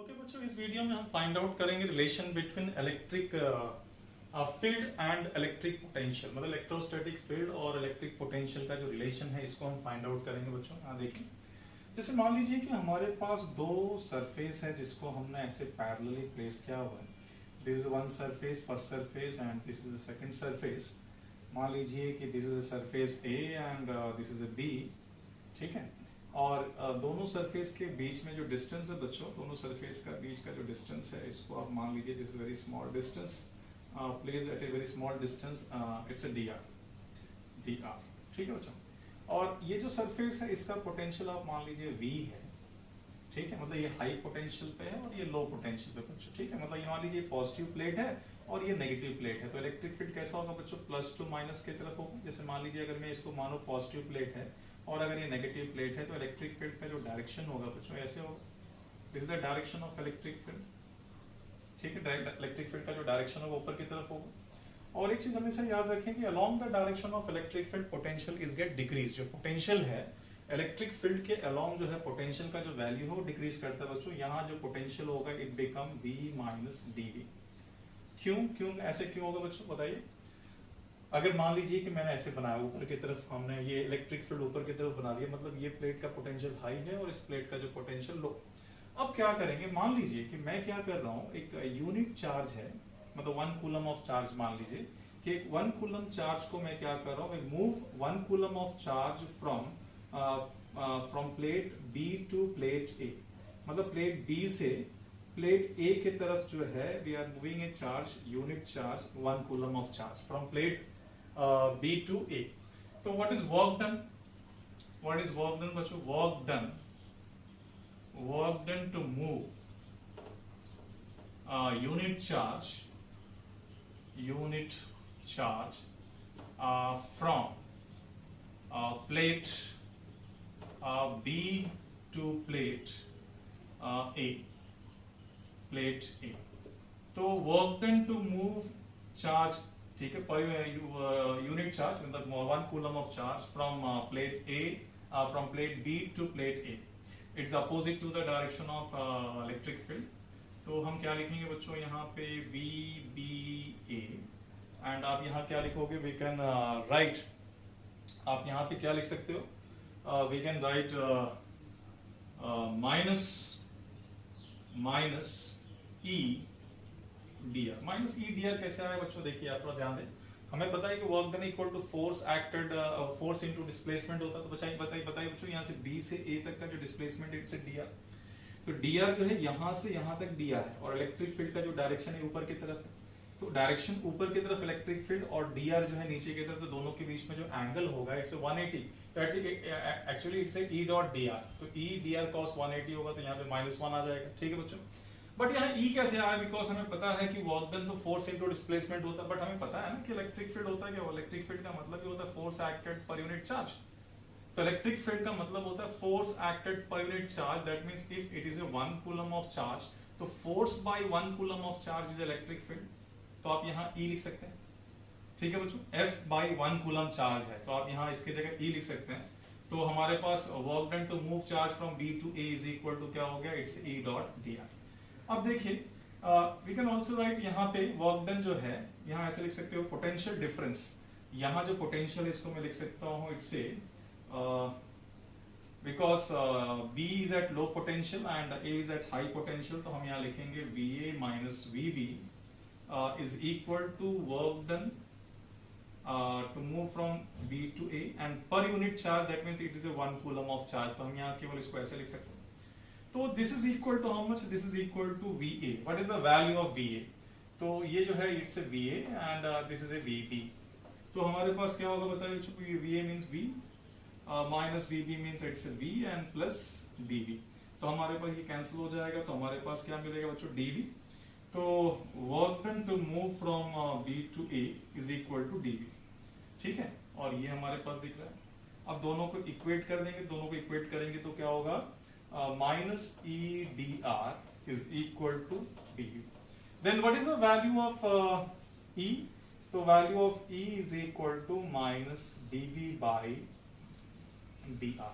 Okay बच्चों, इस video में हम फाइंड आउट करेंगे relation between electric field and electric potential. मतलब इलेक्ट्रोस्टैटिक फील्ड और इलेक्ट्रिक पोटेंशियल का जो रिलेशन है इसको हम फाइंड आउट करेंगे बच्चों। यहाँ देखिए, जैसे मान लीजिए कि हमारे पास दो सरफेस है जिसको हमने ऐसे पैरेलली प्लेस किया हुआ है। This is one surface, first surface, and this is the second surface. मान लीजिए कि this is a surface A and this is a B, ठीक है। और दोनों सरफेस के बीच में जो डिस्टेंस है बच्चों, दोनों सरफेस का बीच का जो डिस्टेंस है इसको आप मान लीजिए this is very small distance, place at a very small distance, it's a D R, ठीक है बच्चों। और ये जो सरफेस है इसका पोटेंशियल आप मान लीजिए V है, ठीक है। मतलब ये हाई पोटेंशियल पे है और ये लो पोटेंशियल पे बच्चों, ठीक है। मतलब ये मान लीजिए पॉजिटिव प्लेट है और ये नेगेटिव प्लेट है, तो इलेक्ट्रिक फील्ड कैसा होगा बच्चों, प्लस टू माइनस की तरफ होगा। जैसे मान लीजिए अगर मैं इसको मानो पॉजिटिव प्लेट है और अगर ये नेगेटिव प्लेट है तो इलेक्ट्रिक फील्ड का जो डायरेक्शन होगा बच्चों ऐसे होगा। This is the direction of electric field, ठीक है। इलेक्ट्रिक फील्ड का जो डायरेक्शन होगा ऊपर की तरफ होगा। और एक चीज हमेशा याद रखें कि along the direction of electric field potential is get decrease. जो पोटेंशियल है इलेक्ट्रिक फील्ड के अलोंग जो है पोटेंशियल का जो वैल्यू है वो डिक्रीज करता है बच्चों। यहाँ जो पोटेंशियल होगा it become V minus dV। क्यों ऐसे क्यों होगा बच्चों बताइए। अगर मान लीजिए कि मैंने ऐसे बनाया ऊपर की तरफ, हमने ये इलेक्ट्रिक फील्ड ऊपर की तरफ बना दिया, मतलब ये प्लेट का पोटेंशियल हाई है और इस प्लेट का जो पोटेंशियल लो। अब क्या करेंगे, मान लीजिए कि मैं क्या कर रहा हूँ, एक यूनिट चार्ज है, मतलब 1 कूलम ऑफ चार्ज। मान लीजिए कि 1 कूलम चार्ज को मैं क्या कर रहा हूँ, move 1 coulomb of charge from plate B to plate A। मतलब प्लेट B से प्लेट A की तरफ जो है we are moving a charge, unit charge 1 coulomb of charge from plate B to A। तो what is work done? What is work done बच्चों? Work done to move unit charge from plate B to plate A, plate A। तो work done to move charge, ठीक है, पर unit charge मतलब 1 coulomb of charge from plate A, from plate B to plate A, it's opposite to the direction of electric field. तो हम क्या लिखेंगे बच्चों यहाँ पे VBA, एंड आप यहाँ क्या लिखोगे, वी कैन राइट, आप यहाँ पे क्या लिख सकते हो, we can write minus E dr। Minus E dr कैसे आया बच्चों, देखिए आप थोड़ा ध्यान दें। हमें पता है कि work done equal to force acted, force into displacement होता है। तो बताइए बच्चों, यहाँ से B से A तक का जो डिस्प्लेसमेंट इट्स dr। तो dr जो है यहाँ से यहाँ तक dr है और इलेक्ट्रिक फील्ड का जो डायरेक्शन है ऊपर की तरफ है। तो डायरेक्शन ऊपर की तरफ इलेक्ट्रिक फील्ड और dr जो है नीचे की तरफ, तो दोनों के बीच में जो एंगल होगा इट्स 180। तो actually it's E dot dr। तो E dr cos 180 होगा, तो यहाँ पे -1 आ जाएगा, ठीक है बच्चों। बट यहाँ E कैसे आया, बिकॉज हमें पता है कि वर्क डन तो फोर्स इनटू डिस्प्लेसमेंट होता है, बट हमें पता है ना कि इलेक्ट्रिक फील्ड होता है क्या, इलेक्ट्रिक फील्ड का मतलब ये होता है force acted per unit charge. तो इलेक्ट्रिक फील्ड का मतलब होता है force acted per unit charge. That means if it is a 1 coulomb of charge, तो force by 1 coulomb of charge is electric field. तो आप यहाँ E लिख सकते हैं, ठीक है बच्चों। F बाय 1 कूलम चार्ज है, तो आप यहाँ इसके जगह E लिख सकते हैं। तो हमारे पास work done to move charge from B to A is equal to क्या हो गया, इट्स E डॉट dr। अब देखिए, वी कैन ऑल्सो राइट यहाँ पे वर्क डन जो है, यहाँ ऐसे लिख सकते हो पोटेंशियल डिफरेंस। यहाँ जो पोटेंशियल इसको मैं लिख सकता हूँ it's a, because B is at low potential and A is at high potential, तो हम यहाँ लिखेंगे VA minus VB is equal to work done to move from B to A and per unit charge, that means it is a 1 coulomb of charge। तो हम यहाँ केवल इसको ऐसे लिख सकते हैं। तो this is equal to how much? This is equal to VA। What is the value of VA? तो ये जो है it's a VA and this is a VB। तो हमारे पास क्या होगा बताइए बच्चों, VA means V, minus VB means it's a V and plus dV। तो हमारे पास ये कैंसिल हो जाएगा, तो हमारे पास क्या मिलेगा बच्चों, dV। तो work done to move from B to A is equal to dV, ठीक है। और ये हमारे पास दिख रहा है। अब दोनों को इक्वेट कर देंगे, दोनों को इक्वेट करेंगे तो क्या होगा, minus E dr is equal to dV। Then what is the value of E? तो value of E is equal to minus dV by dr।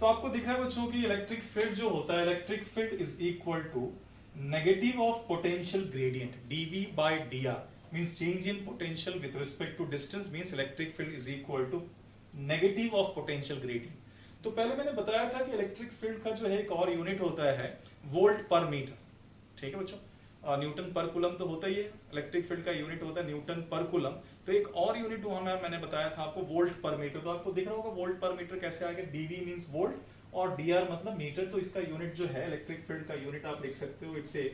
तो आपको दिख रहा है बच्चों की इलेक्ट्रिक फील्ड जो होता है, electric field is equal to negative of potential gradient dv by dr means change in potential with respect to distance means electric field is equal to negative of potential gradient. तो पहले मैंने बताया था कि electric field का जो है एक और यूनिट होता है वोल्ट पर मीटर, ठीक है बच्चों, न्यूटन पर कूलम तो होता ही है, इलेक्ट्रिक फील्ड का यूनिट होता है न्यूटन पर कूलम। तो एक और यूनिट वहां मैंने बताया था आपको वोल्ट पर मीटर, तो आपको दिख रहा होगा वोल्ट पर मीटर कैसे आएगा, dv मींस वोल्ट और dr मतलब मीटर, तो इसका यूनिट जो है इलेक्ट्रिक फील्ड का यूनिट आप लिख सकते हो, इट्स ए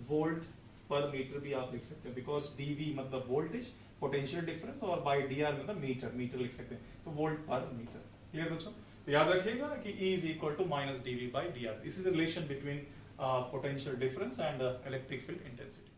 वोल्ट पर मीटर भी आप लिख सकते हो, बिकॉज dv मतलब वोल्टेज पोटेंशियल डिफरेंस और बाय dr मतलब मीटर, मीटर लिख सकते हैं, तो वोल्ट पर मीटर। क्लियर बच्चों? तो याद रखिएगा कि E is equal to minus dv by dr. This is a relation between potential difference and electric field intensity.